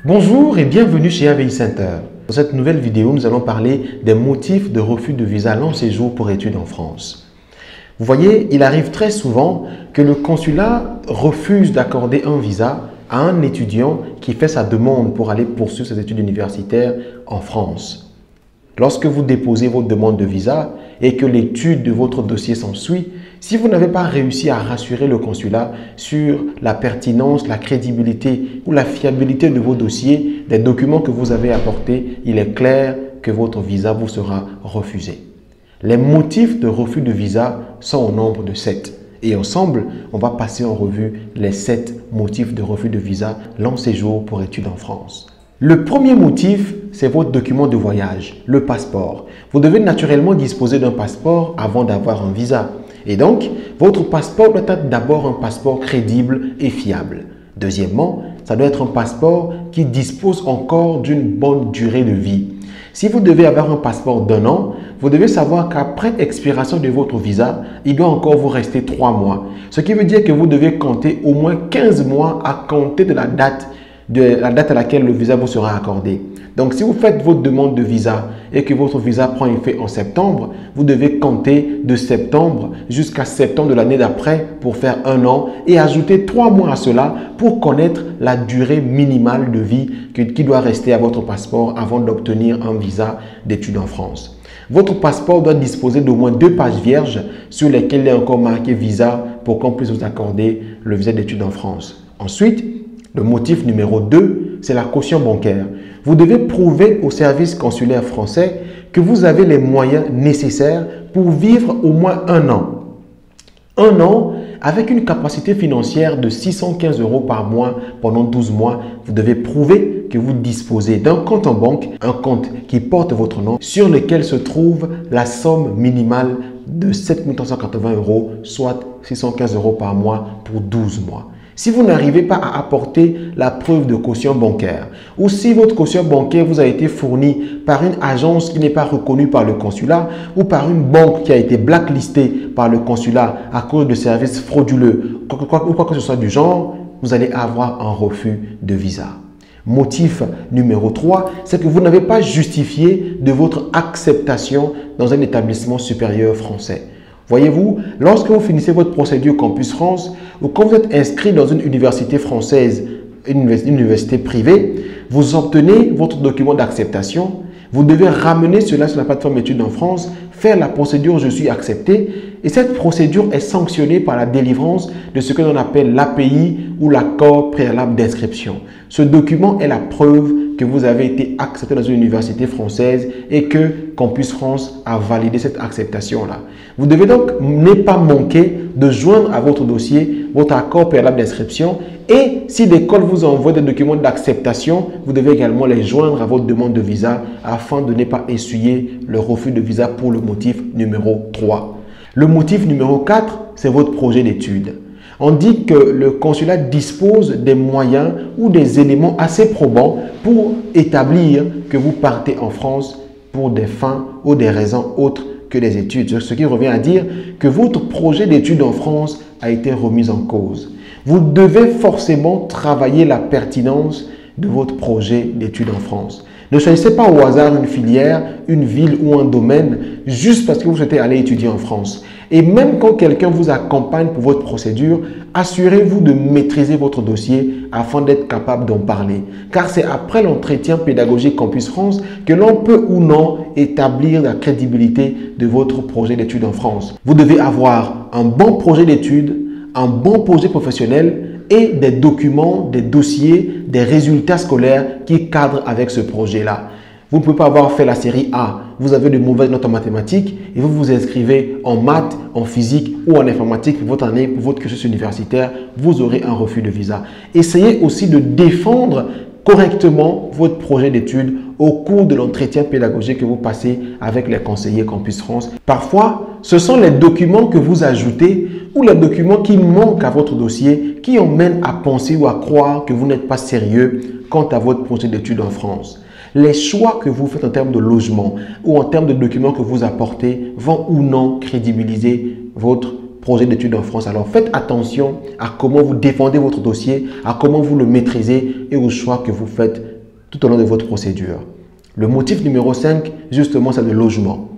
Bonjour et bienvenue chez AVI Center. Dans cette nouvelle vidéo, nous allons parler des motifs de refus de visa long séjour pour études en France. Vous voyez, il arrive très souvent que le consulat refuse d'accorder un visa à un étudiant qui fait sa demande pour aller poursuivre ses études universitaires en France. Lorsque vous déposez votre demande de visa et que l'étude de votre dossier s'ensuit, si vous n'avez pas réussi à rassurer le consulat sur la pertinence, la crédibilité ou la fiabilité de vos dossiers, des documents que vous avez apportés, il est clair que votre visa vous sera refusé. Les motifs de refus de visa sont au nombre de 7. Et ensemble, on va passer en revue les 7 motifs de refus de visa long séjour pour études en France. Le premier motif, c'est votre document de voyage, le passeport. Vous devez naturellement disposer d'un passeport avant d'avoir un visa. Et donc, votre passeport doit être d'abord un passeport crédible et fiable. Deuxièmement, ça doit être un passeport qui dispose encore d'une bonne durée de vie. Si vous devez avoir un passeport d'1 an, vous devez savoir qu'après expiration de votre visa, il doit encore vous rester 3 mois. Ce qui veut dire que vous devez compter au moins 15 mois à compter de la date à laquelle le visa vous sera accordé. Donc, si vous faites votre demande de visa et que votre visa prend effet en septembre, vous devez compter de septembre jusqu'à septembre de l'année d'après pour faire 1 an et ajouter 3 mois à cela pour connaître la durée minimale de vie qui doit rester à votre passeport avant d'obtenir un visa d'études en France. Votre passeport doit disposer d'au moins 2 pages vierges sur lesquelles il est encore marqué visa pour qu'on puisse vous accorder le visa d'études en France. Ensuite, le motif numéro 2, c'est la caution bancaire. Vous devez prouver au service consulaire français que vous avez les moyens nécessaires pour vivre au moins 1 an. 1 an avec une capacité financière de 615 € par mois pendant 12 mois. Vous devez prouver que vous disposez d'un compte en banque, un compte qui porte votre nom, sur lequel se trouve la somme minimale de 7 380 €, soit 615 € par mois pour 12 mois. Si vous n'arrivez pas à apporter la preuve de caution bancaire ou si votre caution bancaire vous a été fournie par une agence qui n'est pas reconnue par le consulat ou par une banque qui a été blacklistée par le consulat à cause de services frauduleux ou quoi que ce soit du genre, vous allez avoir un refus de visa. Motif numéro 3, c'est que vous n'avez pas justifié de votre acceptation dans un établissement supérieur français. Voyez-vous, lorsque vous finissez votre procédure Campus France ou quand vous êtes inscrit dans une université française, une université privée, vous obtenez votre document d'acceptation. Vous devez ramener cela sur la plateforme Études en France, faire la procédure Je suis accepté et cette procédure est sanctionnée par la délivrance de ce que l'on appelle l'API ou l'accord préalable d'inscription. Ce document est la preuve que vous avez été accepté dans une université française et que Campus France a validé cette acceptation-là. Vous devez donc ne pas manquer de joindre à votre dossier votre accord préalable d'inscription et si l'école vous envoie des documents d'acceptation, vous devez également les joindre à votre demande de visa afin de ne pas essuyer le refus de visa pour le motif numéro 3. Le motif numéro 4, c'est votre projet d'études. On dit que le consulat dispose des moyens ou des éléments assez probants pour établir que vous partez en France pour des fins ou des raisons autres que les études. Ce qui revient à dire que votre projet d'études en France a été remis en cause. Vous devez forcément travailler la pertinence de votre projet d'études en France. Ne choisissez pas au hasard une filière, une ville ou un domaine juste parce que vous souhaitez aller étudier en France. Et même quand quelqu'un vous accompagne pour votre procédure, assurez-vous de maîtriser votre dossier afin d'être capable d'en parler. Car c'est après l'entretien pédagogique Campus France que l'on peut ou non établir la crédibilité de votre projet d'études en France. Vous devez avoir un bon projet d'études, un bon projet professionnel et des documents, des dossiers, des résultats scolaires qui cadrent avec ce projet-là. Vous ne pouvez pas avoir fait la série A, vous avez de mauvaises notes en mathématiques et vous vous inscrivez en maths, en physique ou en informatique pour votre année, pour votre cursus universitaire, vous aurez un refus de visa. Essayez aussi de défendre correctement votre projet d'études au cours de l'entretien pédagogique que vous passez avec les conseillers Campus France. Parfois, ce sont les documents que vous ajoutez ou les documents qui manquent à votre dossier qui emmènent à penser ou à croire que vous n'êtes pas sérieux quant à votre projet d'études en France. Les choix que vous faites en termes de logement ou en termes de documents que vous apportez vont ou non crédibiliser votre projet d'études en France. Alors faites attention à comment vous défendez votre dossier, à comment vous le maîtrisez et aux choix que vous faites tout au long de votre procédure. Le motif numéro 5, justement, c'est le logement.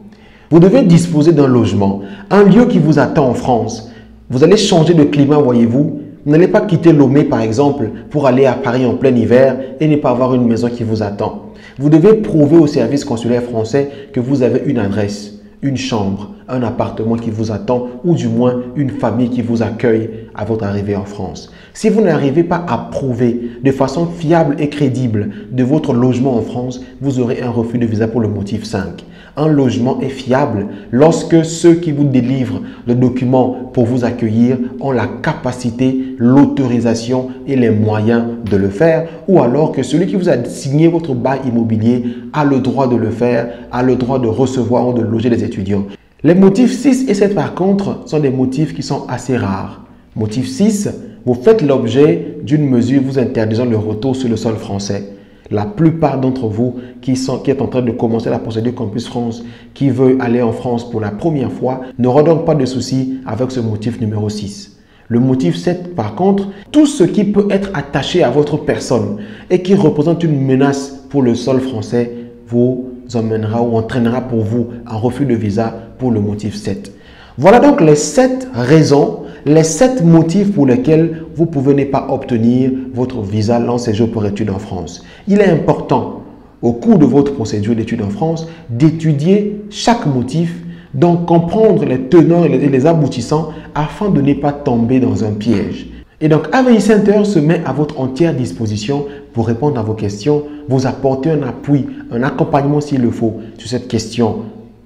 Vous devez disposer d'un logement, un lieu qui vous attend en France. Vous allez changer de climat, voyez-vous. Vous n'allez pas quitter Lomé, par exemple, pour aller à Paris en plein hiver et ne pas avoir une maison qui vous attend. Vous devez prouver au service consulaire français que vous avez une adresse, une chambre, un appartement qui vous attend ou du moins une famille qui vous accueille à votre arrivée en France. Si vous n'arrivez pas à prouver de façon fiable et crédible de votre logement en France, vous aurez un refus de visa pour le motif 5. Un logement est fiable lorsque ceux qui vous délivrent le document pour vous accueillir ont la capacité, l'autorisation et les moyens de le faire, ou alors que celui qui vous a signé votre bail immobilier a le droit de le faire, a le droit de recevoir ou de loger les étudiants. Les motifs 6 et 7 par contre sont des motifs qui sont assez rares. Motif 6, vous faites l'objet d'une mesure vous interdisant le retour sur le sol français. La plupart d'entre vous qui est en train de commencer la procédure Campus France, qui veut aller en France pour la première fois, n'aura donc pas de souci avec ce motif numéro 6. Le motif 7, par contre, tout ce qui peut être attaché à votre personne et qui représente une menace pour le sol français vous emmènera ou entraînera pour vous un refus de visa pour le motif 7. Voilà donc les 7 raisons, les 7 motifs pour lesquels vous pouvez ne pas obtenir votre visa long séjour pour études en France. Il est important au cours de votre procédure d'études en France d'étudier chaque motif, donc comprendre les tenants et les aboutissants afin de ne pas tomber dans un piège. Et donc AVI Center se met à votre entière disposition pour répondre à vos questions, vous apporter un appui, un accompagnement s'il le faut sur cette question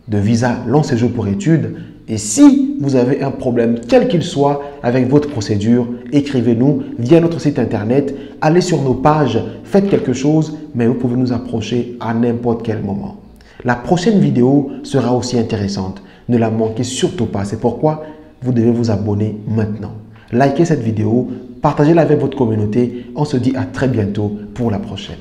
de visa long séjour pour études. Et si vous avez un problème, quel qu'il soit, avec votre procédure, écrivez-nous via notre site internet, allez sur nos pages, faites quelque chose, mais vous pouvez nous approcher à n'importe quel moment. La prochaine vidéo sera aussi intéressante. Ne la manquez surtout pas. C'est pourquoi vous devez vous abonner maintenant. Likez cette vidéo, partagez-la avec votre communauté. On se dit à très bientôt pour la prochaine.